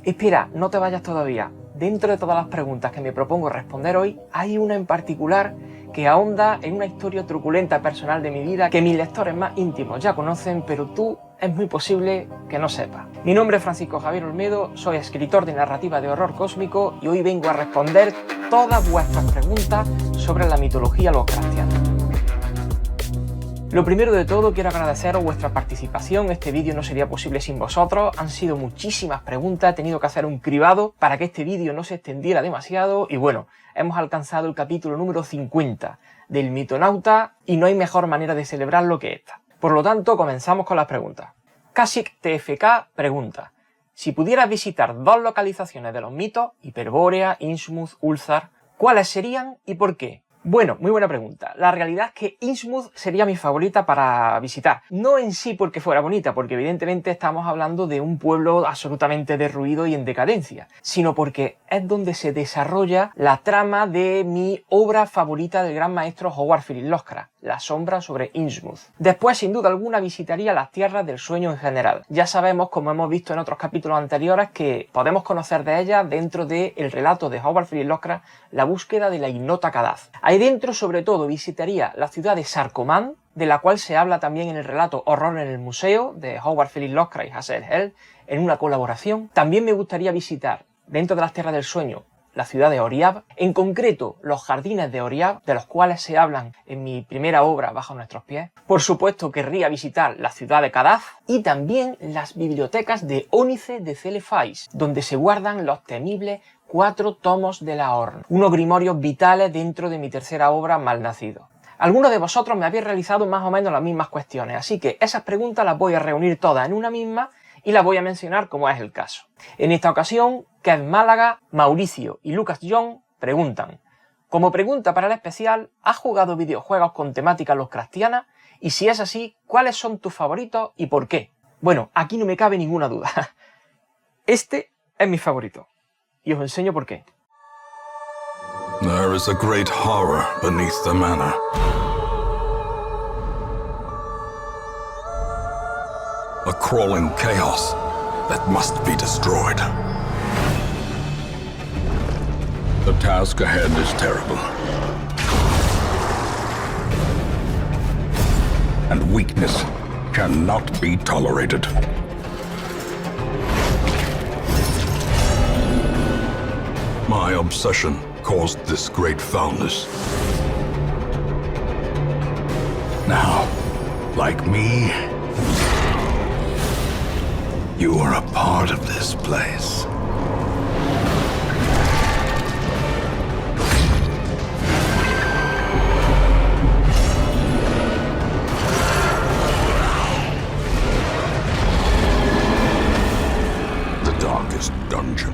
Espera, no te vayas todavía. Dentro de todas las preguntas que me propongo responder hoy, hay una en particular que ahonda en una historia truculenta personal de mi vida que mis lectores más íntimos ya conocen, pero tú es muy posible que no sepas. Mi nombre es Francisco Javier Olmedo, soy escritor de narrativa de horror cósmico y hoy vengo a responder todas vuestras preguntas sobre la mitología lovecraftiana. Lo primero de todo, quiero agradeceros vuestra participación. Este vídeo no sería posible sin vosotros. Han sido muchísimas preguntas, he tenido que hacer un cribado para que este vídeo no se extendiera demasiado. Y bueno, hemos alcanzado el capítulo número 50 del Mitonauta y no hay mejor manera de celebrarlo que esta. Por lo tanto, comenzamos con las preguntas. Kashyyyk TFK pregunta: si pudieras visitar dos localizaciones de los mitos, Hiperbórea, Innsmouth, Ulthar, ¿cuáles serían y por qué? Bueno, muy buena pregunta. La realidad es que Innsmouth sería mi favorita para visitar. No en sí porque fuera bonita, porque evidentemente estamos hablando de un pueblo absolutamente derruido y en decadencia, sino porque es donde se desarrolla la trama de mi obra favorita del gran maestro Howard Phillips Lovecraft, La sombra sobre Innsmouth. Después, sin duda alguna, visitaría las tierras del sueño en general. Ya sabemos, como hemos visto en otros capítulos anteriores, que podemos conocer de ellas dentro del relato de Howard Phillips Lovecraft, La búsqueda de la ignota Kadath. Ahí dentro, sobre todo, visitaría la ciudad de Sarkoman, de la cual se habla también en el relato Horror en el Museo, de Howard Phillips Lovecraft y Hazel Hell, en una colaboración. También me gustaría visitar, dentro de las tierras del sueño, la ciudad de Oriab, en concreto los jardines de Oriab, de los cuales se hablan en mi primera obra, Bajo nuestros pies. Por supuesto, querría visitar la ciudad de Kadath y también las bibliotecas de Ónice de Celefais, donde se guardan los temibles 4 tomos de la Horn, unos grimorios vitales dentro de mi tercera obra, Malnacido. Algunos de vosotros me habéis realizado más o menos las mismas cuestiones, así que esas preguntas las voy a reunir todas en una misma y las voy a mencionar como es el caso. En esta ocasión, Kev Málaga, Mauricio y Lucas John preguntan: como pregunta para el especial, ¿has jugado videojuegos con temática lovecraftiana? Y si es así, ¿cuáles son tus favoritos y por qué? Bueno, aquí no me cabe ninguna duda. Este es mi favorito. Y os enseño por qué. There is a great horror beneath the manor. A crawling chaos that must be destroyed. The task ahead is terrible. And weakness cannot be tolerated. My obsession caused this great foulness. Now, like me, you are a part of this place. The darkest dungeon.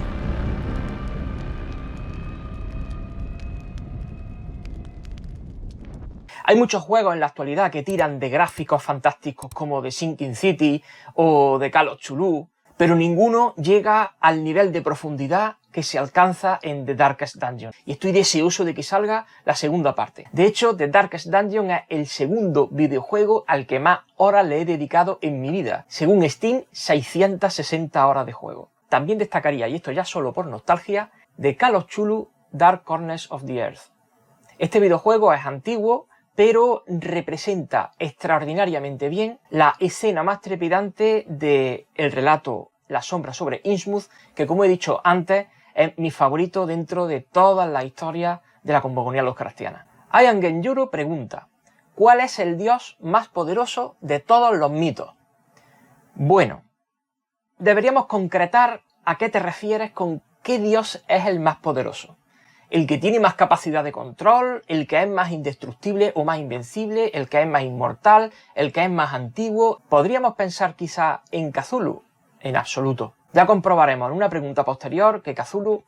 Hay muchos juegos en la actualidad que tiran de gráficos fantásticos como The Sinking City o The Call of Cthulhu, pero ninguno llega al nivel de profundidad que se alcanza en The Darkest Dungeon. Y estoy deseoso de que salga la segunda parte. De hecho, The Darkest Dungeon es el segundo videojuego al que más horas le he dedicado en mi vida. Según Steam, 660 horas de juego. También destacaría, y esto ya solo por nostalgia, The Call of Cthulhu Dark Corners of the Earth. Este videojuego es antiguo, pero representa extraordinariamente bien la escena más trepidante del relato La sombra sobre Innsmouth, que, como he dicho antes, es mi favorito dentro de todas las historias de la cosmogonía lovecraftiana. Ian Genjuro pregunta: ¿cuál es el dios más poderoso de todos los mitos? Bueno, deberíamos concretar a qué te refieres con qué dios es el más poderoso. ¿El que tiene más capacidad de control? ¿El que es más indestructible o más invencible? ¿El que es más inmortal? ¿El que es más antiguo? ¿Podríamos pensar quizá en Cthulhu? En absoluto. Ya comprobaremos en una pregunta posterior que Cthulhu...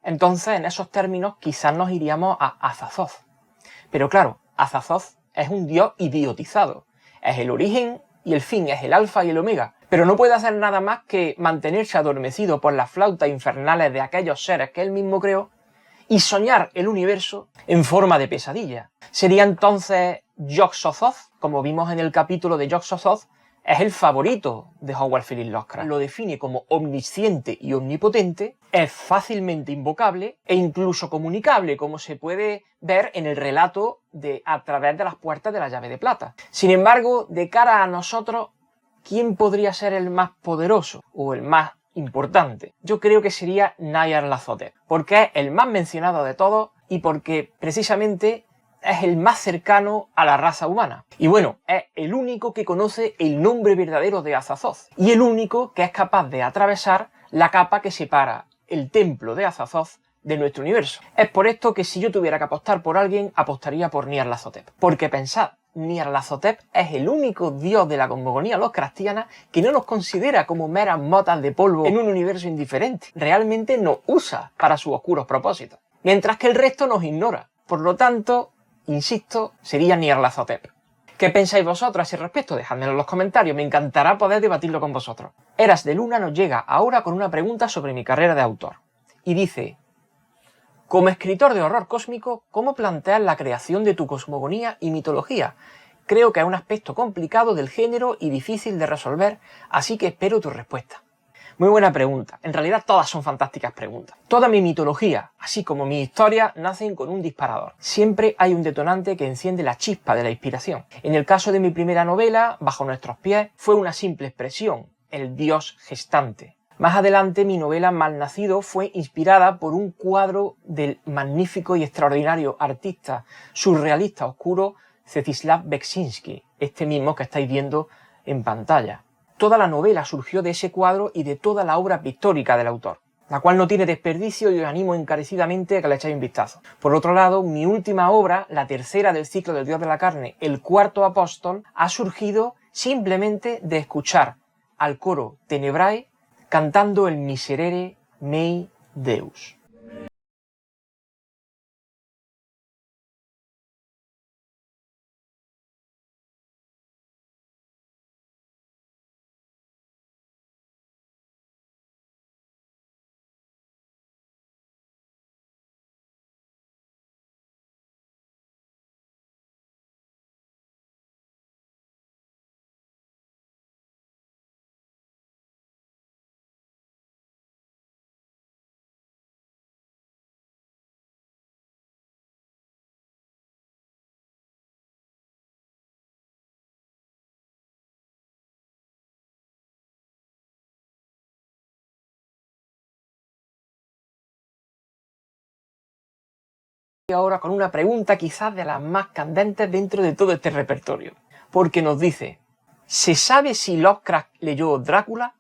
Entonces, en esos términos, quizás nos iríamos a Azathoth. Pero claro, Azathoth es un dios idiotizado. Es el origen y el fin, es el alfa y el omega. Pero no puede hacer nada más que mantenerse adormecido por las flautas infernales de aquellos seres que él mismo creó y soñar el universo en forma de pesadilla. Sería entonces Yog-Sothoth, como vimos en el capítulo de Yog-Sothoth, es el favorito de Howard Phillips Lovecraft. Lo define como omnisciente y omnipotente, es fácilmente invocable e incluso comunicable, como se puede ver en el relato de A través de las puertas de la llave de plata. Sin embargo, de cara a nosotros, ¿quién podría ser el más poderoso o el más importante? Yo creo que sería Nyarlathotep, porque es el más mencionado de todos y porque precisamente es el más cercano a la raza humana. Y bueno, es el único que conoce el nombre verdadero de Azathoth y el único que es capaz de atravesar la capa que separa el templo de Azathoth de nuestro universo. Es por esto que si yo tuviera que apostar por alguien, apostaría por Nyarlathotep. Porque pensad, Nyarlathotep es el único dios de la cosmogonía lovecraftiana que no nos considera como meras motas de polvo en un universo indiferente. Realmente nos usa para sus oscuros propósitos. Mientras que el resto nos ignora. Por lo tanto, insisto, sería Nyarlathotep. ¿Qué pensáis vosotros a ese respecto? Dejadmelo en los comentarios, me encantará poder debatirlo con vosotros. Eras de Luna nos llega ahora con una pregunta sobre mi carrera de autor. Y dice: como escritor de horror cósmico, ¿cómo planteas la creación de tu cosmogonía y mitología? Creo que es un aspecto complicado del género y difícil de resolver, así que espero tu respuesta. Muy buena pregunta. En realidad todas son fantásticas preguntas. Toda mi mitología, así como mi historia, nacen con un disparador. Siempre hay un detonante que enciende la chispa de la inspiración. En el caso de mi primera novela, Bajo nuestros pies, fue una simple expresión, el dios gestante. Más adelante, mi novela Malnacido fue inspirada por un cuadro del magnífico y extraordinario artista surrealista oscuro Zdzislav Beksinski, este mismo que estáis viendo en pantalla. Toda la novela surgió de ese cuadro y de toda la obra pictórica del autor, la cual no tiene desperdicio y os animo encarecidamente a que le echéis un vistazo. Por otro lado, mi última obra, la tercera del ciclo del Dios de la Carne, El Cuarto Apóstol, ha surgido simplemente de escuchar al coro Tenebrae cantando el Miserere Mei Deus. Y ahora con una pregunta quizás de las más candentes dentro de todo este repertorio. Porque nos dice: ¿se sabe si Lovecraft leyó Drácula?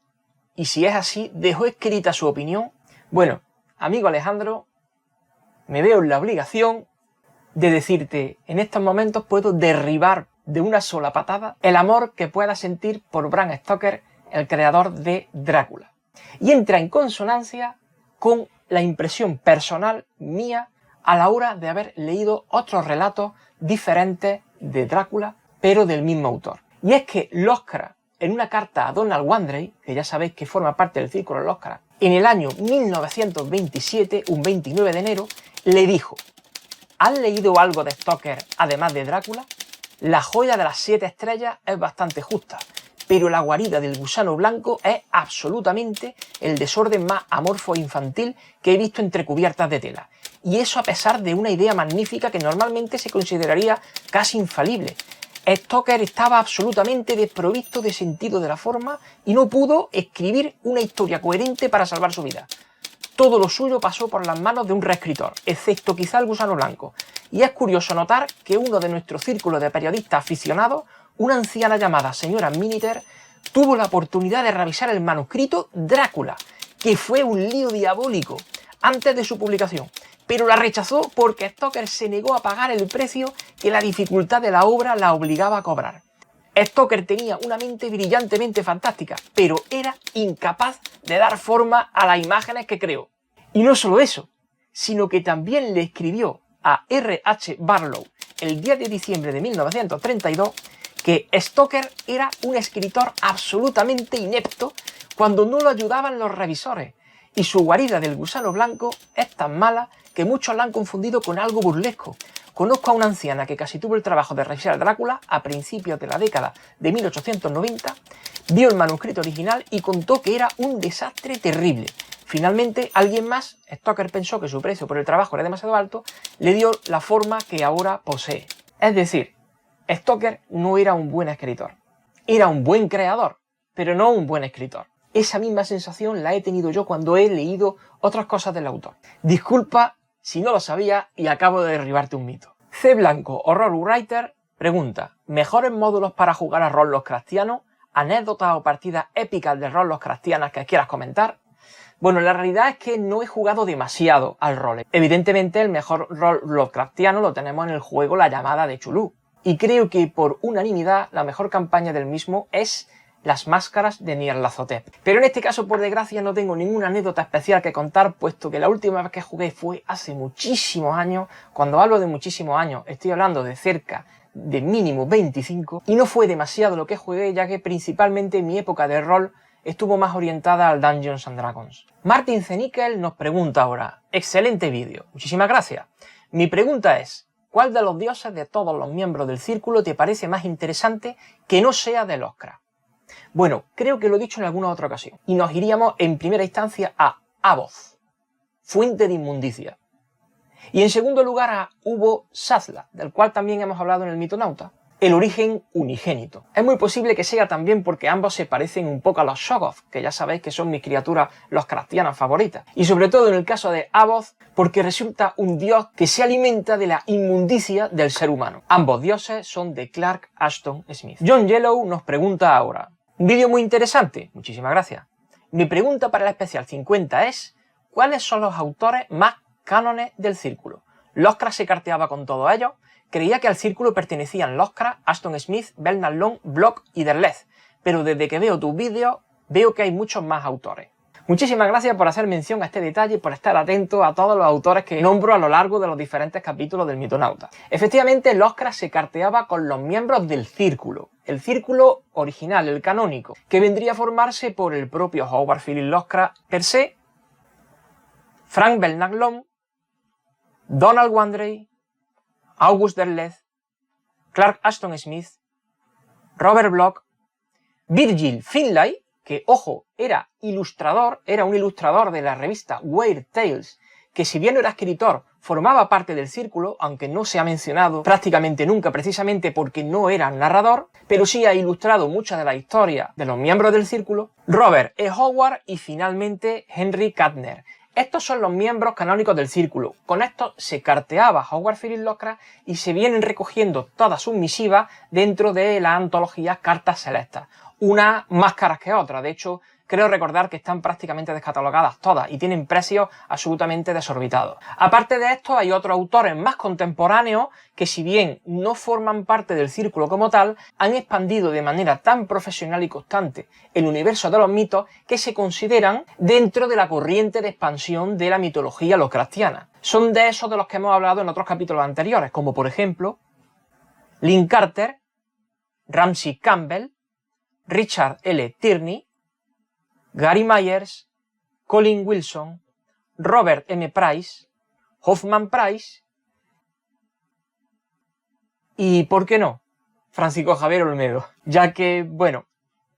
Y si es así, ¿dejó escrita su opinión? Bueno, amigo Alejandro, me veo en la obligación de decirte, en estos momentos puedo derribar de una sola patada el amor que pueda sentir por Bram Stoker, el creador de Drácula. Y entra en consonancia con la impresión personal mía a la hora de haber leído otros relatos diferentes de Drácula, pero del mismo autor. Y es que Lovecraft, en una carta a Donald Wandrei, que ya sabéis que forma parte del círculo Lovecraft, en el año 1927, un 29 de enero, le dijo: ¿has leído algo de Stoker además de Drácula? La joya de las 7 estrellas es bastante justa, pero la guarida del gusano blanco es absolutamente el desorden más amorfo e infantil que he visto entre cubiertas de tela. Y eso a pesar de una idea magnífica que normalmente se consideraría casi infalible. Stoker estaba absolutamente desprovisto de sentido de la forma y no pudo escribir una historia coherente para salvar su vida. Todo lo suyo pasó por las manos de un reescritor, excepto quizá el gusano blanco. Y es curioso notar que uno de nuestro círculo de periodistas aficionados, una anciana llamada señora Miniter, tuvo la oportunidad de revisar el manuscrito Drácula, que fue un lío diabólico antes de su publicación, pero la rechazó porque Stoker se negó a pagar el precio que la dificultad de la obra la obligaba a cobrar. Stoker tenía una mente brillantemente fantástica, pero era incapaz de dar forma a las imágenes que creó. Y no solo eso, sino que también le escribió a R.H. Barlow el 10 de diciembre de 1932 que Stoker era un escritor absolutamente inepto cuando no lo ayudaban los revisores, y su guarida del gusano blanco es tan mala que muchos la han confundido con algo burlesco, Conozco a una anciana que casi tuvo el trabajo de revisar Drácula a principios de la década de 1890, vio el manuscrito original y contó que era un desastre terrible. Finalmente, alguien más, Stoker pensó que su precio por el trabajo era demasiado alto, le dio la forma que ahora posee. Es decir, Stoker no era un buen escritor. Era un buen creador, pero no un buen escritor. Esa misma sensación la he tenido yo cuando he leído otras cosas del autor. Disculpa si no lo sabía y acabo de derribarte un mito. C. Blanco, Horror Writer, pregunta: ¿mejores módulos para jugar a rol Lovecraftiano? ¿Anécdotas o partidas épicas de rol Lovecraftianas que quieras comentar? Bueno, la realidad es que no he jugado demasiado al rol. Evidentemente el mejor rol Lovecraftiano lo tenemos en el juego La Llamada de Cthulhu. Y creo que por unanimidad la mejor campaña del mismo es Las Máscaras de Nyarlathotep. Pero en este caso, por desgracia, no tengo ninguna anécdota especial que contar, puesto que la última vez que jugué fue hace muchísimos años. Cuando hablo de muchísimos años, estoy hablando de cerca de mínimo 25, y no fue demasiado lo que jugué, ya que principalmente mi época de rol estuvo más orientada al Dungeons and Dragons. Martin Zenikel nos pregunta ahora: excelente vídeo, muchísimas gracias. Mi pregunta es: ¿cuál de los dioses de todos los miembros del círculo te parece más interesante que no sea de Lovecraft? Bueno, creo que lo he dicho en alguna otra ocasión. Y nos iríamos en primera instancia a Aboth, fuente de inmundicia. Y en segundo lugar a Ubo Sazla, del cual también hemos hablado en el Mitonauta, el origen unigénito. Es muy posible que sea también porque ambos se parecen un poco a los Shoggoth, que ya sabéis que son mis criaturas Lovecraftianas favoritas. Y sobre todo en el caso de Aboth, porque resulta un dios que se alimenta de la inmundicia del ser humano. Ambos dioses son de Clark Ashton Smith. John Yellow nos pregunta ahora: un vídeo muy interesante, muchísimas gracias. Mi pregunta para el especial 50 es: ¿cuáles son los autores más cánones del círculo? ¿Lovecraft se carteaba con todos ellos? Creía que al círculo pertenecían Lovecraft, Ashton Smith, Bernard Long, Block y Derleth, pero desde que veo tus vídeos veo que hay muchos más autores. Muchísimas gracias por hacer mención a este detalle y por estar atento a todos los autores que nombro a lo largo de los diferentes capítulos del Mitonauta. Efectivamente, Lovecraft se carteaba con los miembros del círculo, el círculo original, el canónico, que vendría a formarse por el propio Howard Phillips Lovecraft per se, Frank Bernard Long, Donald Wandrei, August Derleth, Clark Ashton Smith, Robert Bloch, Virgil Finlay, que, ojo, era un ilustrador de la revista Weird Tales, que si bien no era escritor, formaba parte del círculo, aunque no se ha mencionado prácticamente nunca precisamente porque no era narrador, pero sí ha ilustrado muchas de las historias de los miembros del círculo, Robert E. Howard y finalmente Henry Kattner. Estos son los miembros canónicos del círculo. Con estos se carteaba Howard Phillips Lovecraft y se vienen recogiendo todas sus misivas dentro de la antología Cartas Celestas. Unas más caras que otras. De hecho, creo recordar que están prácticamente descatalogadas todas y tienen precios absolutamente desorbitados. Aparte de esto, hay otros autores más contemporáneos que, si bien no forman parte del círculo como tal, han expandido de manera tan profesional y constante el universo de los mitos que se consideran dentro de la corriente de expansión de la mitología Lovecraftiana. Son de esos de los que hemos hablado en otros capítulos anteriores, como por ejemplo Lynn Carter, Ramsey Campbell, Richard L. Tierney, Gary Myers, Colin Wilson, Robert M. Price, Hoffman Price y, ¿por qué no?, Francisco Javier Olmedo, ya que, bueno,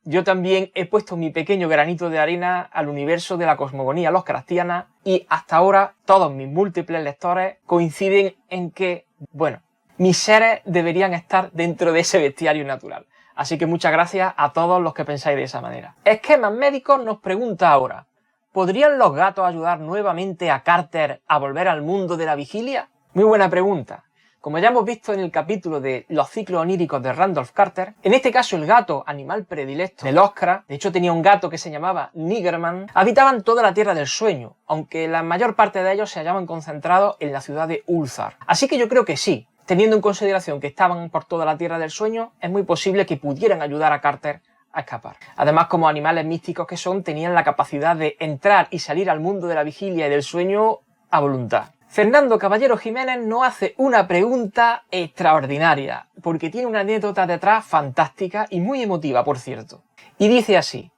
yo también he puesto mi pequeño granito de arena al universo de la cosmogonía Lovecraftiana y hasta ahora todos mis múltiples lectores coinciden en que, bueno, mis seres deberían estar dentro de ese bestiario natural. Así que muchas gracias a todos los que pensáis de esa manera. Esquemas Médicos nos pregunta ahora: ¿podrían los gatos ayudar nuevamente a Carter a volver al mundo de la vigilia? Muy buena pregunta. Como ya hemos visto en el capítulo de los ciclos oníricos de Randolph Carter, en este caso el gato, animal predilecto de Lovecraft, de hecho tenía un gato que se llamaba Niggerman, habitaban toda la Tierra del Sueño, aunque la mayor parte de ellos se hallaban concentrados en la ciudad de Ulthar. Así que yo creo que sí. Teniendo en consideración que estaban por toda la Tierra del Sueño, es muy posible que pudieran ayudar a Carter a escapar. Además, como animales místicos que son, tenían la capacidad de entrar y salir al mundo de la vigilia y del sueño a voluntad. Fernando Caballero Jiménez nos hace una pregunta extraordinaria, porque tiene una anécdota detrás fantástica y muy emotiva, por cierto. Y dice así: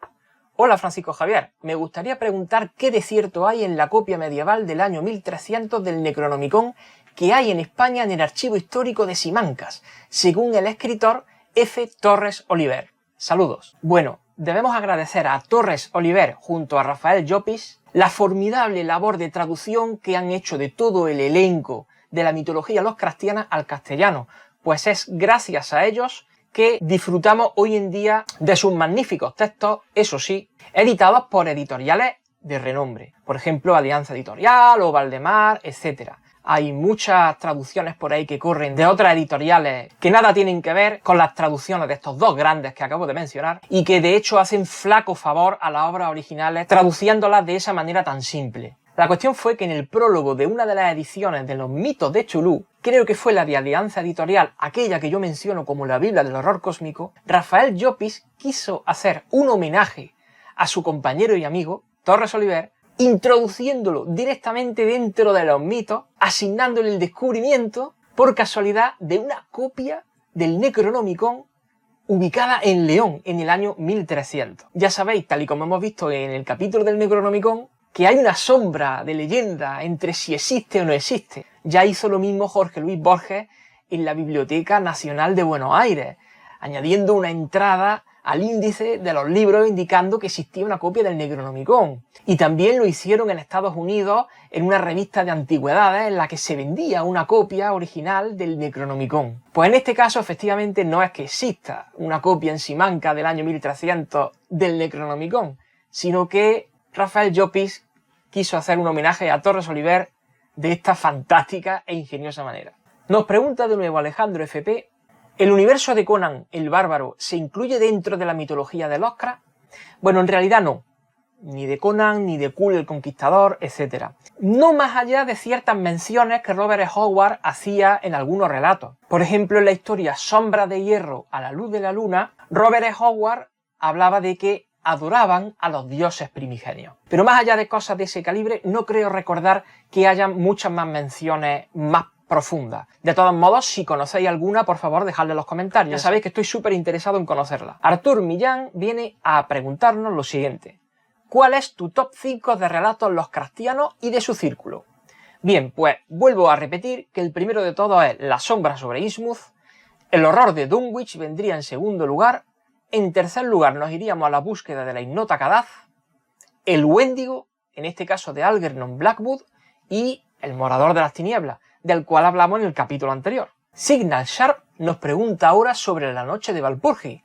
Hola Francisco Javier, me gustaría preguntar qué de cierto hay en la copia medieval del año 1300 del Necronomicon que hay en España en el archivo histórico de Simancas, según el escritor F. Torres Oliver. Saludos. Bueno, debemos agradecer a Torres Oliver junto a Rafael Llopis la formidable labor de traducción que han hecho de todo el elenco de la mitología lovecraftiana al castellano, pues es gracias a ellos que disfrutamos hoy en día de sus magníficos textos, eso sí, editados por editoriales de renombre. Por ejemplo, Alianza Editorial o Valdemar, etc. Hay muchas traducciones por ahí que corren de otras editoriales que nada tienen que ver con las traducciones de estos dos grandes que acabo de mencionar y que de hecho hacen flaco favor a las obras originales traduciéndolas de esa manera tan simple. La cuestión fue que en el prólogo de una de las ediciones de los mitos de Cthulhu, creo que fue la de Alianza Editorial, aquella que yo menciono como la Biblia del horror cósmico, Rafael Llopis quiso hacer un homenaje a su compañero y amigo, Torres Oliver, introduciéndolo directamente dentro de los mitos, asignándole el descubrimiento, por casualidad, de una copia del Necronomicon ubicada en León en el año 1300. Ya sabéis, tal y como hemos visto en el capítulo del Necronomicon, que hay una sombra de leyenda entre si existe o no existe. Ya hizo lo mismo Jorge Luis Borges en la Biblioteca Nacional de Buenos Aires, añadiendo una entrada al índice de los libros indicando que existía una copia del Necronomicon. Y también lo hicieron en Estados Unidos en una revista de antigüedades en la que se vendía una copia original del Necronomicon. Pues en este caso efectivamente no es que exista una copia en Simancas del año 1300 del Necronomicon, sino que Rafael Llopis quiso hacer un homenaje a Torres Oliver de esta fantástica e ingeniosa manera. Nos pregunta de nuevo Alejandro FP, ¿el universo de Conan el Bárbaro se incluye dentro de la mitología de Lovecraft? Bueno, en realidad no. Ni de Conan, ni de Cthulhu el Conquistador, etc. No más allá de ciertas menciones que Robert E. Howard hacía en algunos relatos. Por ejemplo, en la historia Sombra de Hierro a la luz de la luna, Robert E. Howard hablaba de que adoraban a los dioses primigenios. Pero más allá de cosas de ese calibre, no creo recordar que haya muchas más menciones más profundas. De todos modos, si conocéis alguna, por favor, dejadla en los comentarios. Ya sabéis que estoy súper interesado en conocerla. Artur Millán viene a preguntarnos lo siguiente. ¿Cuál es tu top 5 de relatos lovecraftianos y de su círculo? Bien, pues vuelvo a repetir que el primero de todos es La sombra sobre Innsmouth, El horror de Dunwich vendría en segundo lugar, en tercer lugar nos iríamos a la búsqueda de la ignota Kadaz, El Wendigo, en este caso de Algernon Blackwood, y El morador de las tinieblas, del cual hablamos en el capítulo anterior. Signal Sharp nos pregunta ahora sobre la noche de Valpurgi.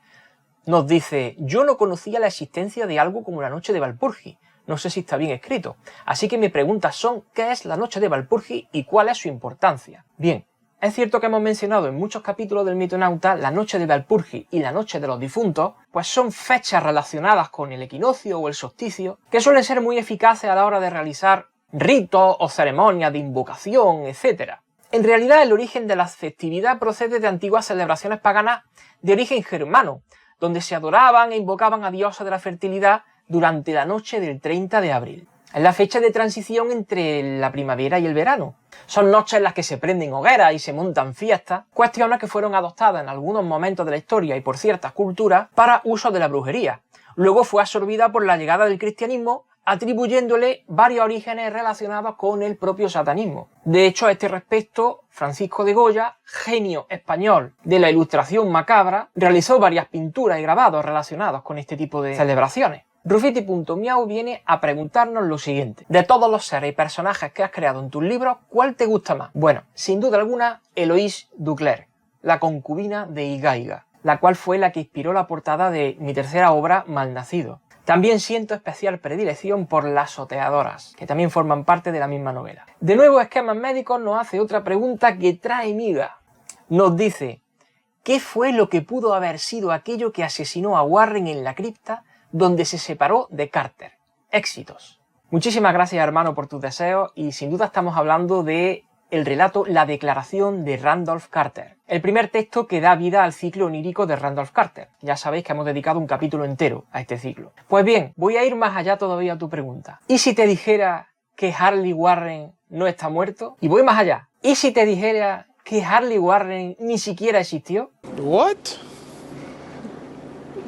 Nos dice, yo no conocía la existencia de algo como la noche de Valpurgi. No sé si está bien escrito. Así que mis preguntas son, ¿qué es la noche de Valpurgi y cuál es su importancia? Bien, es cierto que hemos mencionado en muchos capítulos del Mitonauta la noche de Valpurgi y la noche de los difuntos, pues son fechas relacionadas con el equinoccio o el solsticio, que suelen ser muy eficaces a la hora de realizar ritos o ceremonias de invocación, etc. En realidad el origen de la festividad procede de antiguas celebraciones paganas de origen germano, donde se adoraban e invocaban a dioses de la fertilidad durante la noche del 30 de abril. Es la fecha de transición entre la primavera y el verano. Son noches en las que se prenden hogueras y se montan fiestas, cuestiones que fueron adoptadas en algunos momentos de la historia y por ciertas culturas para uso de la brujería. Luego fue absorbida por la llegada del cristianismo, atribuyéndole varios orígenes relacionados con el propio satanismo. De hecho, a este respecto, Francisco de Goya, genio español de la ilustración macabra, realizó varias pinturas y grabados relacionados con este tipo de celebraciones. Rufiti.miau viene a preguntarnos lo siguiente. De todos los seres y personajes que has creado en tus libros, ¿cuál te gusta más? Bueno, sin duda alguna, Eloise Duclerc, la concubina de Igaiga, la cual fue la que inspiró la portada de mi tercera obra, Malnacido. También siento especial predilección por Las Oteadoras, que también forman parte de la misma novela. De nuevo, Esquemas Médicos nos hace otra pregunta que trae miga. Nos dice, ¿qué fue lo que pudo haber sido aquello que asesinó a Warren en la cripta donde se separó de Carter? Éxitos. Muchísimas gracias, hermano, por tus deseos y sin duda estamos hablando de el relato La Declaración de Randolph Carter, el primer texto que da vida al ciclo onírico de Randolph Carter. Ya sabéis que hemos dedicado un capítulo entero a este ciclo. Pues bien, voy a ir más allá todavía a tu pregunta. ¿Y si te dijera que Harley Warren no está muerto? Y voy más allá. ¿Y si te dijera que Harley Warren ni siquiera existió? What?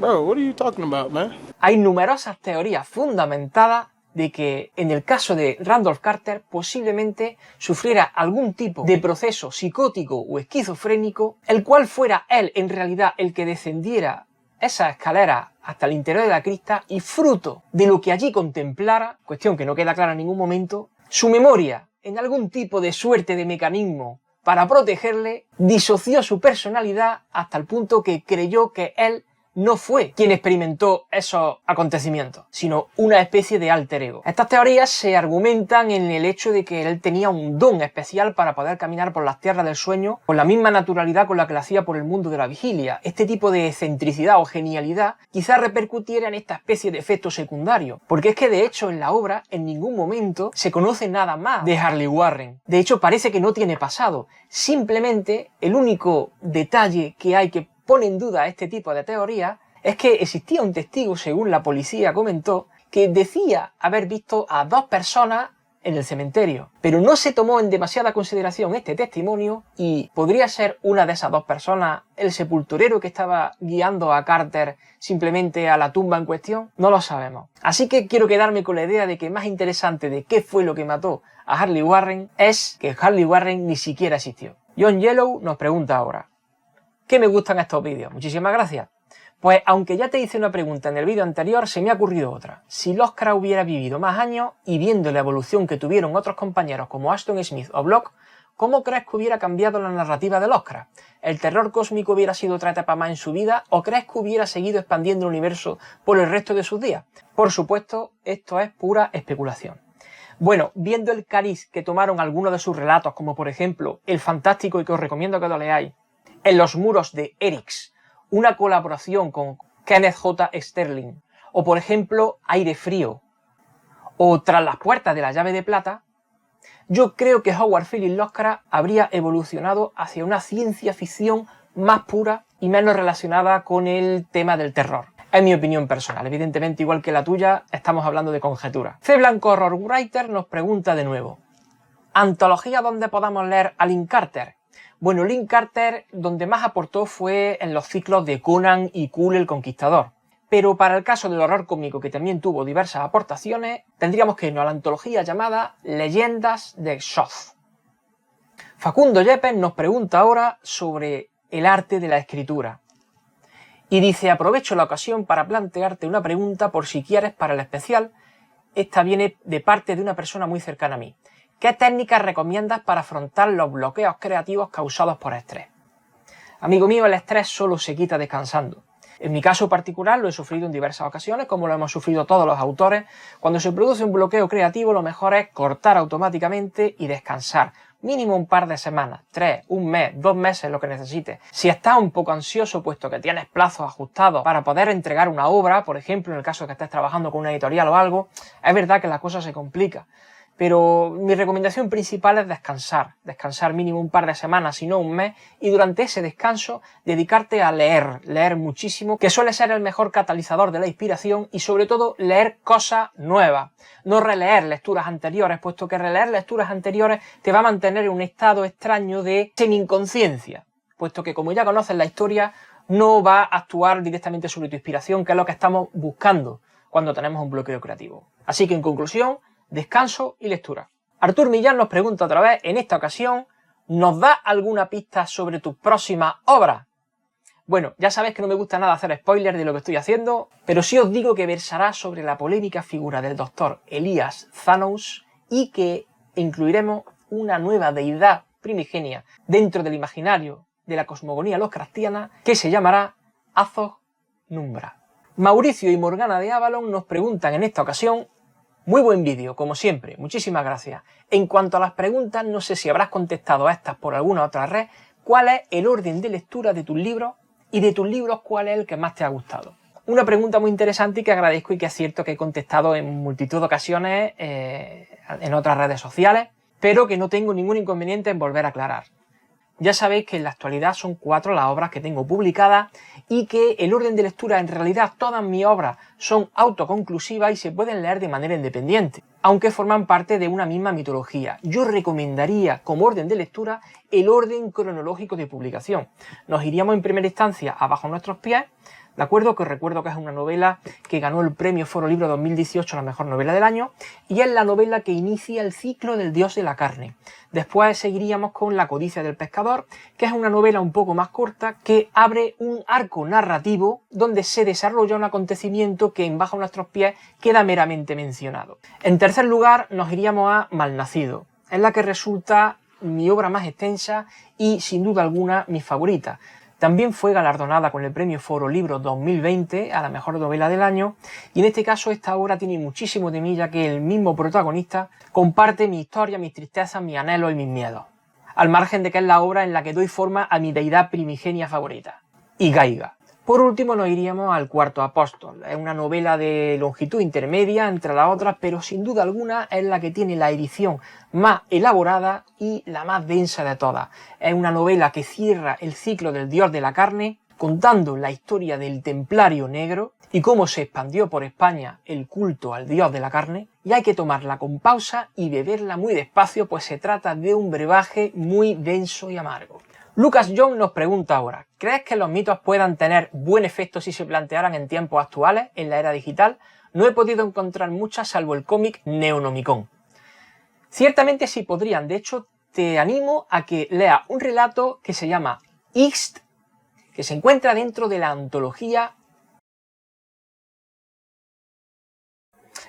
Bro, what are you talking about, man? Hay numerosas teorías fundamentadas de que en el caso de Randolph Carter posiblemente sufriera algún tipo de proceso psicótico o esquizofrénico, el cual fuera él en realidad el que descendiera esa escalera hasta el interior de la cripta y fruto de lo que allí contemplara, cuestión que no queda clara en ningún momento, su memoria, en algún tipo de suerte de mecanismo para protegerle, disoció su personalidad hasta el punto que creyó que él no fue quien experimentó esos acontecimientos, sino una especie de alter ego. Estas teorías se argumentan en el hecho de que él tenía un don especial para poder caminar por las tierras del sueño con la misma naturalidad con la que lo hacía por el mundo de la vigilia. Este tipo de excentricidad o genialidad quizás repercutiera en esta especie de efecto secundario, porque es que de hecho en la obra en ningún momento se conoce nada más de Harley Warren. De hecho parece que no tiene pasado. Simplemente el único detalle que hay que pone en duda este tipo de teoría es que existía un testigo, según la policía comentó, que decía haber visto a 2 personas en el cementerio, pero no se tomó en demasiada consideración este testimonio y podría ser una de esas 2 personas el sepulturero que estaba guiando a Carter simplemente a la tumba en cuestión. No lo sabemos. Así que quiero quedarme con la idea de que más interesante de qué fue lo que mató a Harley Warren es que Harley Warren ni siquiera existió. John Yellow nos pregunta ahora: ¿qué me gustan estos vídeos? Muchísimas gracias. Pues aunque ya te hice una pregunta en el vídeo anterior, se me ha ocurrido otra. Si Lovecraft hubiera vivido más años y viendo la evolución que tuvieron otros compañeros como Ashton Smith o Block, ¿cómo crees que hubiera cambiado la narrativa de Lovecraft? ¿El terror cósmico hubiera sido otra etapa más en su vida o crees que hubiera seguido expandiendo el universo por el resto de sus días? Por supuesto, esto es pura especulación. Bueno, viendo el cariz que tomaron algunos de sus relatos, como por ejemplo el fantástico y que os recomiendo que lo leáis, En los muros de Eryx, una colaboración con Kenneth J. Sterling, o por ejemplo Aire Frío, o Tras las puertas de la llave de plata, yo creo que Howard Phillips Lovecraft habría evolucionado hacia una ciencia ficción más pura y menos relacionada con el tema del terror. Es mi opinión personal, evidentemente igual que la tuya, estamos hablando de conjeturas. C. Blanco Horror Writer nos pregunta de nuevo: ¿antología donde podamos leer a Lynn Carter? Bueno, Lynn Carter donde más aportó fue en los ciclos de Conan y Cthulhu el Conquistador. Pero para el caso del horror cómico, que también tuvo diversas aportaciones, tendríamos que irnos a la antología llamada Leyendas de Xoth. Facundo Yepes nos pregunta ahora sobre el arte de la escritura. Y dice: aprovecho la ocasión para plantearte una pregunta por si quieres para el especial. Esta viene de parte de una persona muy cercana a mí. ¿Qué técnicas recomiendas para afrontar los bloqueos creativos causados por estrés? Amigo mío, el estrés solo se quita descansando. En mi caso particular lo he sufrido en diversas ocasiones, como lo hemos sufrido todos los autores. Cuando se produce un bloqueo creativo, lo mejor es cortar automáticamente y descansar. Mínimo un par de semanas, 3, un mes, 2 meses, lo que necesites. Si estás un poco ansioso, puesto que tienes plazos ajustados para poder entregar una obra, por ejemplo, en el caso de que estés trabajando con una editorial o algo, es verdad que la cosa se complica. Pero mi recomendación principal es descansar mínimo un par de semanas, si no un mes, y durante ese descanso dedicarte a leer muchísimo, que suele ser el mejor catalizador de la inspiración, y sobre todo leer cosas nuevas, no releer lecturas anteriores, puesto que releer lecturas anteriores te va a mantener en un estado extraño de semi-inconsciencia, puesto que como ya conoces la historia, no va a actuar directamente sobre tu inspiración, que es lo que estamos buscando cuando tenemos un bloqueo creativo. Así que en conclusión, descanso y lectura. Artur Millán nos pregunta otra vez, en esta ocasión, ¿nos da alguna pista sobre tus próximas obras? Bueno, ya sabéis que no me gusta nada hacer spoilers de lo que estoy haciendo, pero sí os digo que versará sobre la polémica figura del Dr. Elias Thanos y que incluiremos una nueva deidad primigenia dentro del imaginario de la cosmogonía lovecraftiana que se llamará Azog Numbra. Mauricio y Morgana de Avalon nos preguntan en esta ocasión: muy buen vídeo, como siempre, muchísimas gracias. En cuanto a las preguntas, no sé si habrás contestado a estas por alguna otra red. ¿Cuál es el orden de lectura de tus libros? Y de tus libros, ¿cuál es el que más te ha gustado? Una pregunta muy interesante y que agradezco, y que es cierto que he contestado en multitud de ocasiones en otras redes sociales, pero que no tengo ningún inconveniente en volver a aclarar. Ya sabéis que en la actualidad son 4 las obras que tengo publicadas y que el orden de lectura, en realidad todas mis obras son autoconclusivas y se pueden leer de manera independiente, aunque forman parte de una misma mitología. Yo recomendaría como orden de lectura el orden cronológico de publicación. Nos iríamos en primera instancia a Bajo nuestros pies, ¿De acuerdo? Que os recuerdo que es una novela que ganó el premio Foro Libro 2018 a la mejor novela del año, y es la novela que inicia el ciclo del dios de la carne. Después seguiríamos con La codicia del pescador, que es una novela un poco más corta que abre un arco narrativo donde se desarrolla un acontecimiento que en Bajo nuestros pies queda meramente mencionado. En tercer lugar nos iríamos a Malnacido. Es la que resulta mi obra más extensa y sin duda alguna mi favorita. También fue galardonada con el premio Foro Libro 2020 a la mejor novela del año, y en este caso esta obra tiene muchísimo de mí, ya que el mismo protagonista comparte mi historia, mis tristezas, mis anhelos y mis miedos. Al margen de que es la obra en la que doy forma a mi deidad primigenia favorita, Igaiga. Por último nos iríamos al Cuarto Apóstol. Es una novela de longitud intermedia entre las otras, pero sin duda alguna es la que tiene la edición más elaborada y la más densa de todas. Es una novela que cierra el ciclo del dios de la carne, contando la historia del Templario Negro y cómo se expandió por España el culto al dios de la carne, y hay que tomarla con pausa y beberla muy despacio, pues se trata de un brebaje muy denso y amargo. Lucas John nos pregunta ahora, ¿crees que los mitos puedan tener buen efecto si se plantearan en tiempos actuales, en la era digital? No he podido encontrar muchas salvo el cómic Neonomicon. Ciertamente sí podrían, de hecho te animo a que leas un relato que se llama Ixt, que se encuentra dentro de la antología.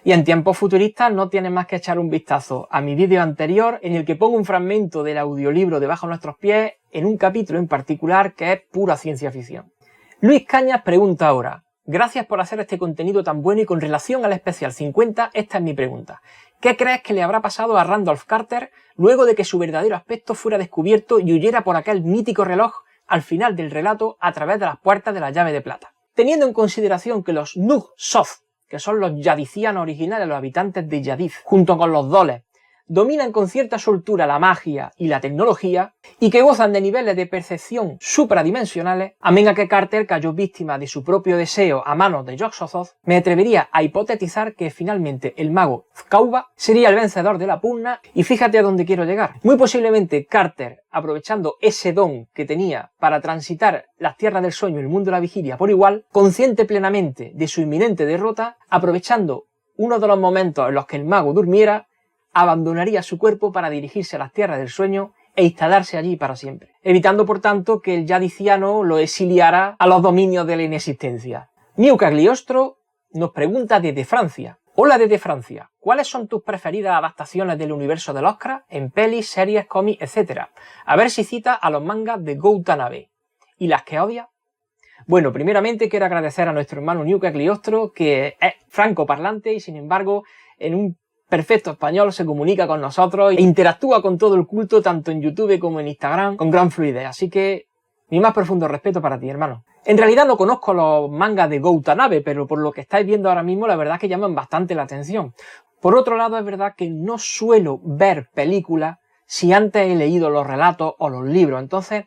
Y en tiempos futuristas no tienes más que echar un vistazo a mi vídeo anterior en el que pongo un fragmento del audiolibro de Bajo nuestros pies en un capítulo en particular que es pura ciencia ficción. Luis Cañas pregunta ahora, gracias por hacer este contenido tan bueno y con relación al especial 50, esta es mi pregunta. ¿Qué crees que le habrá pasado a Randolph Carter luego de que su verdadero aspecto fuera descubierto y huyera por aquel mítico reloj al final del relato a través de las puertas de la llave de plata? Teniendo en consideración que los Nug-Soth, que son los yadicianos originales, los habitantes de Yadith, junto con los Doles, dominan con cierta soltura la magia y la tecnología, y que gozan de niveles de percepción supradimensionales, amén a que Carter cayó víctima de su propio deseo a manos de Yog-Sothoth, me atrevería a hipotetizar que finalmente el mago Zcauba sería el vencedor de la pugna, y fíjate a dónde quiero llegar. Muy posiblemente Carter, aprovechando ese don que tenía para transitar las tierras del sueño y el mundo de la vigilia por igual, consciente plenamente de su inminente derrota, aprovechando uno de los momentos en los que el mago durmiera, abandonaría su cuerpo para dirigirse a las tierras del sueño e instalarse allí para siempre, evitando por tanto que el yadiciano lo exiliara a los dominios de la inexistencia. Miu Cagliostro nos pregunta desde Francia. Hola desde Francia, ¿cuáles son tus preferidas adaptaciones del universo de Lovecraft en pelis, series, cómics, etc.? A ver si cita a los mangas de Go Tanabe. ¿Y las que odia? Bueno, primeramente quiero agradecer a nuestro hermano Miu Cagliostro, que es francoparlante y sin embargo en un perfecto español se comunica con nosotros e interactúa con todo el culto tanto en YouTube como en Instagram con gran fluidez, así que mi más profundo respeto para ti, hermano. En realidad no conozco los mangas de Go Tanabe, pero por lo que estáis viendo ahora mismo la verdad es que llaman bastante la atención. Por otro lado es verdad que no suelo ver películas si antes he leído los relatos o los libros, entonces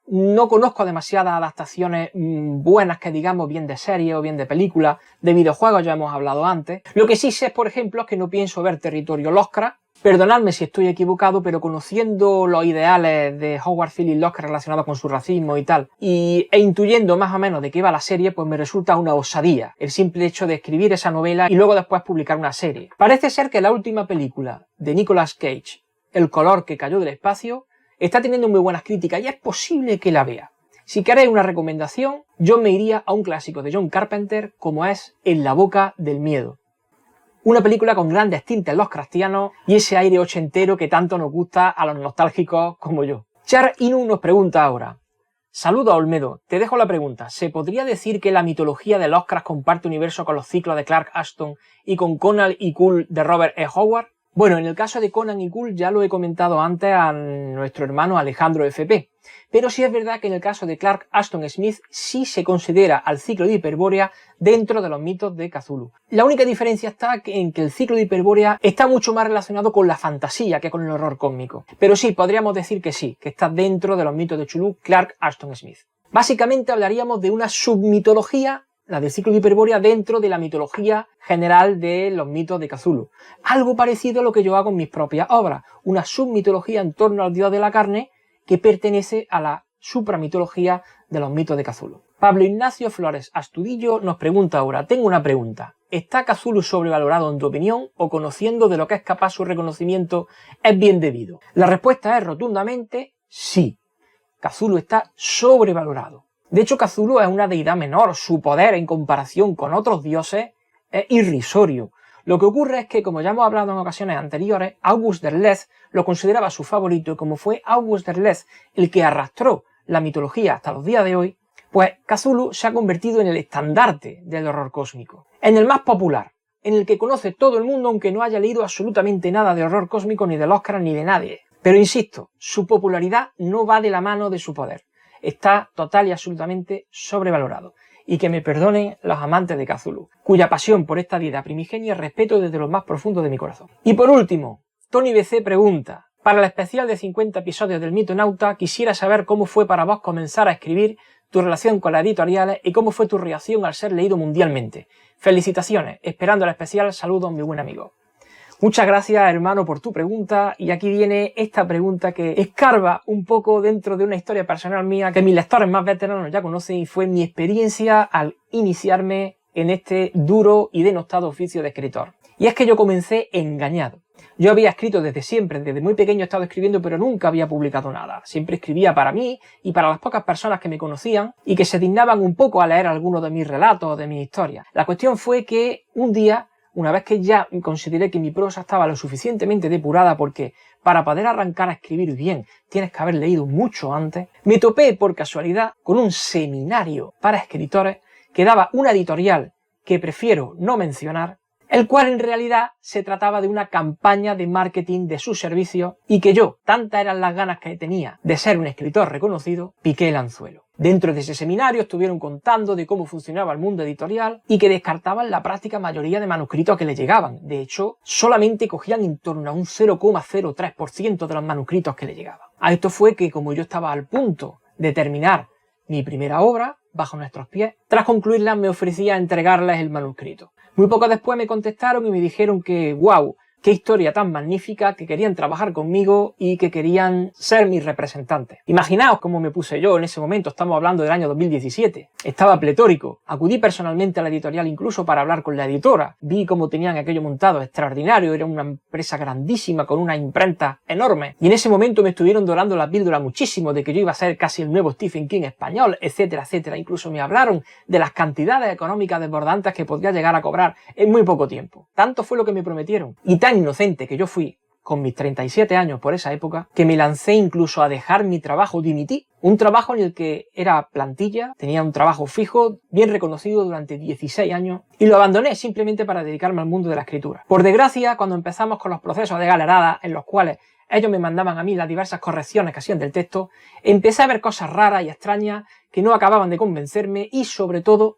no conozco demasiadas adaptaciones buenas que digamos, bien de serie o bien de película, de videojuegos ya hemos hablado antes. Lo que sí sé, por ejemplo, es que no pienso ver Territorio Lovecraft. Perdonadme si estoy equivocado, pero conociendo los ideales de Howard Phillips Lovecraft relacionados con su racismo y tal, e intuyendo más o menos de qué va la serie, pues me resulta una osadía el simple hecho de escribir esa novela y luego después publicar una serie. Parece ser que la última película de Nicolas Cage, El color que cayó del espacio, está teniendo muy buenas críticas y es posible que la vea. Si queréis una recomendación, yo me iría a un clásico de John Carpenter como es En la boca del miedo. Una película con grandes tintes lovecraftianos y ese aire ochentero que tanto nos gusta a los nostálgicos como yo. Char Inu nos pregunta ahora. Saludos Olmedo, te dejo la pregunta. ¿Se podría decir que la mitología de Lovecraft comparte universo con los ciclos de Clark Ashton y con Conan y Cole de Robert E. Howard? Bueno, en el caso de Conan y Cole ya lo he comentado antes a nuestro hermano Alejandro FP, pero sí es verdad que en el caso de Clark Ashton Smith sí se considera al ciclo de Hiperbórea dentro de los mitos de Cthulhu. La única diferencia está en que el ciclo de Hiperbórea está mucho más relacionado con la fantasía que con el horror cósmico, pero sí, podríamos decir que sí, que está dentro de los mitos de Cthulhu Clark Ashton Smith. Básicamente hablaríamos de una submitología, la del ciclo de Hiperbórea, dentro de la mitología general de los mitos de Cthulhu. Algo parecido a lo que yo hago en mis propias obras, una submitología en torno al dios de la carne que pertenece a la supramitología de los mitos de Cthulhu. Pablo Ignacio Flores Astudillo nos pregunta ahora, tengo una pregunta. ¿Está Cthulhu sobrevalorado en tu opinión o conociendo de lo que es capaz su reconocimiento es bien debido? La respuesta es rotundamente sí. Cthulhu está sobrevalorado. De hecho, Cthulhu es una deidad menor, su poder en comparación con otros dioses es irrisorio. Lo que ocurre es que, como ya hemos hablado en ocasiones anteriores, August Derleth lo consideraba su favorito y como fue August Derleth el que arrastró la mitología hasta los días de hoy, pues Cthulhu se ha convertido en el estandarte del horror cósmico, en el más popular, en el que conoce todo el mundo aunque no haya leído absolutamente nada de horror cósmico ni de Lovecraft ni de nadie. Pero insisto, su popularidad no va de la mano de su poder, está total y absolutamente sobrevalorado. Y que me perdonen los amantes de Cthulhu, cuya pasión por esta deidad primigenia respeto desde lo más profundo de mi corazón. Y por último, Tony BC pregunta, para el especial de 50 episodios del Mitonauta, quisiera saber cómo fue para vos comenzar a escribir, tu relación con las editoriales y cómo fue tu reacción al ser leído mundialmente. Felicitaciones, esperando el especial, saludos mi buen amigo. Muchas gracias, hermano, por tu pregunta, y aquí viene esta pregunta que escarba un poco dentro de una historia personal mía que mis lectores más veteranos ya conocen y fue mi experiencia al iniciarme en este duro y denostado oficio de escritor. Y es que yo comencé engañado. Yo había escrito desde siempre, desde muy pequeño he estado escribiendo, pero nunca había publicado nada. Siempre escribía para mí y para las pocas personas que me conocían y que se dignaban un poco a leer algunos de mis relatos o de mis historias. La cuestión fue que un día, una vez que ya consideré que mi prosa estaba lo suficientemente depurada, porque para poder arrancar a escribir bien tienes que haber leído mucho antes, me topé por casualidad con un seminario para escritores que daba una editorial que prefiero no mencionar, el cual en realidad se trataba de una campaña de marketing de sus servicios y que yo, tantas eran las ganas que tenía de ser un escritor reconocido, piqué el anzuelo. Dentro de ese seminario estuvieron contando de cómo funcionaba el mundo editorial y que descartaban la práctica mayoría de manuscritos que les llegaban. De hecho, solamente cogían en torno a un 0,03% de los manuscritos que les llegaban. A esto fue que, como yo estaba al punto de terminar mi primera obra, Bajo nuestros pies, tras concluirla me ofrecía entregarles el manuscrito. Muy poco después me contestaron y me dijeron que, wow, qué historia tan magnífica, que querían trabajar conmigo y que querían ser mis representantes. Imaginaos cómo me puse yo en ese momento, estamos hablando del año 2017. Estaba pletórico. Acudí personalmente a la editorial incluso para hablar con la editora. Vi cómo tenían aquello montado extraordinario, era una empresa grandísima con una imprenta enorme. Y en ese momento me estuvieron dorando la píldora muchísimo de que yo iba a ser casi el nuevo Stephen King español, etcétera, etcétera. Incluso me hablaron de las cantidades económicas desbordantes que podría llegar a cobrar en muy poco tiempo. Tanto fue lo que me prometieron. Y tan inocente que yo fui, con mis 37 años por esa época, que me lancé incluso a dejar mi trabajo, dimití. Un trabajo en el que era plantilla, tenía un trabajo fijo, bien reconocido durante 16 años, y lo abandoné simplemente para dedicarme al mundo de la escritura. Por desgracia, cuando empezamos con los procesos de galerada, en los cuales ellos me mandaban a mí las diversas correcciones que hacían del texto, empecé a ver cosas raras y extrañas que no acababan de convencerme y sobre todo,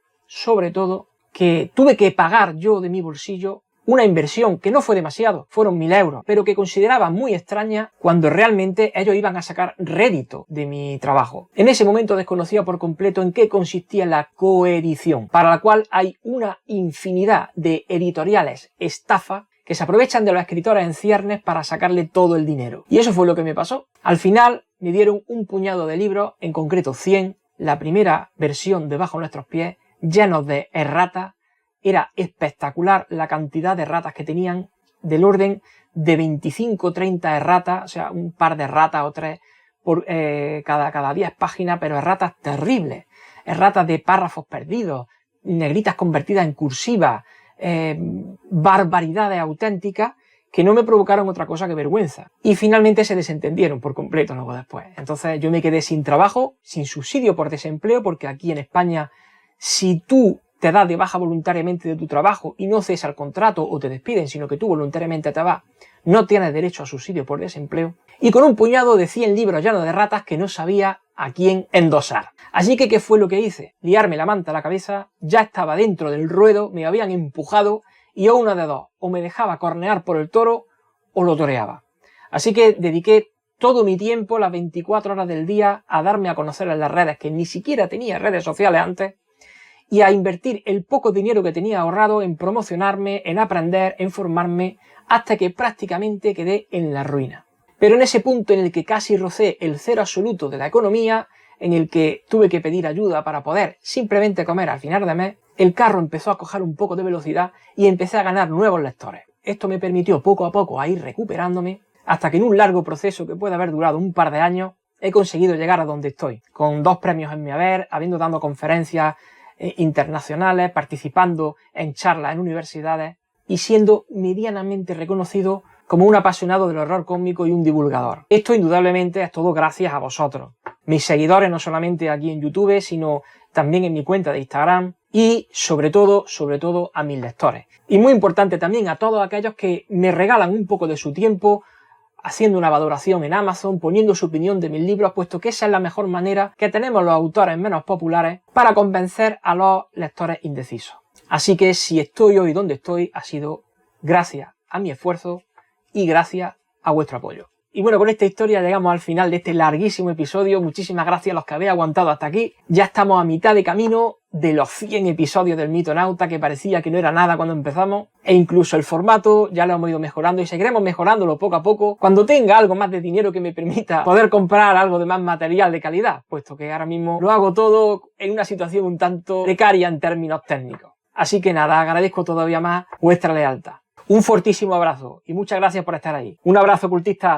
que tuve que pagar yo de mi bolsillo una inversión que no fue demasiado, fueron 1000 euros, pero que consideraba muy extraña cuando realmente ellos iban a sacar rédito de mi trabajo. En ese momento desconocía por completo en qué consistía la coedición, para la cual hay una infinidad de editoriales estafa que se aprovechan de los escritores en ciernes para sacarle todo el dinero. Y eso fue lo que me pasó. Al final me dieron un puñado de libros, en concreto 100, la primera versión de Bajo nuestros pies, llenos de erratas. Era espectacular la cantidad de erratas que tenían, del orden de 25 o 30 erratas, o sea, un par de erratas o tres por cada 10 páginas, pero erratas terribles, erratas de párrafos perdidos, negritas convertidas en cursiva, barbaridades auténticas que no me provocaron otra cosa que vergüenza. Y finalmente se desentendieron por completo luego después. Entonces yo me quedé sin trabajo, sin subsidio por desempleo, porque aquí en España, si tú te das de baja voluntariamente de tu trabajo y no cesas el contrato o te despiden, sino que tú voluntariamente te vas, no tienes derecho a subsidio por desempleo, y con un puñado de 100 libros llenos de ratas que no sabía a quién endosar. Así que, ¿qué fue lo que hice? Liarme la manta a la cabeza, ya estaba dentro del ruedo, me habían empujado, y a una de dos, o me dejaba cornear por el toro, o lo toreaba. Así que dediqué todo mi tiempo, las 24 horas del día, a darme a conocer en las redes, que ni siquiera tenía redes sociales antes, y a invertir el poco dinero que tenía ahorrado en promocionarme, en aprender, en formarme, hasta que prácticamente quedé en la ruina. Pero en ese punto en el que casi rocé el cero absoluto de la economía, en el que tuve que pedir ayuda para poder simplemente comer al final de mes, el carro empezó a coger un poco de velocidad y empecé a ganar nuevos lectores. Esto me permitió poco a poco a ir recuperándome, hasta que en un largo proceso que puede haber durado un par de años, he conseguido llegar a donde estoy, con 2 premios en mi haber, habiendo dado conferencias internacionales, participando en charlas en universidades y siendo medianamente reconocido como un apasionado del horror cósmico y un divulgador. Esto indudablemente es todo gracias a vosotros, mis seguidores, no solamente aquí en YouTube, sino también en mi cuenta de Instagram y sobre todo a mis lectores. Y muy importante también a todos aquellos que me regalan un poco de su tiempo haciendo una valoración en Amazon, poniendo su opinión de mis libros, puesto que esa es la mejor manera que tenemos los autores menos populares para convencer a los lectores indecisos. Así que si estoy hoy donde estoy, ha sido gracias a mi esfuerzo y gracias a vuestro apoyo. Y bueno, con esta historia llegamos al final de este larguísimo episodio. Muchísimas gracias a los que habéis aguantado hasta aquí. Ya estamos a mitad de camino de los 100 episodios del Mitonauta, que parecía que no era nada cuando empezamos. E incluso el formato ya lo hemos ido mejorando y seguiremos mejorándolo poco a poco cuando tenga algo más de dinero que me permita poder comprar algo de más material de calidad, puesto que ahora mismo lo hago todo en una situación un tanto precaria en términos técnicos. Así que nada, agradezco todavía más vuestra lealtad. Un fortísimo abrazo y muchas gracias por estar ahí. Un abrazo, cultista.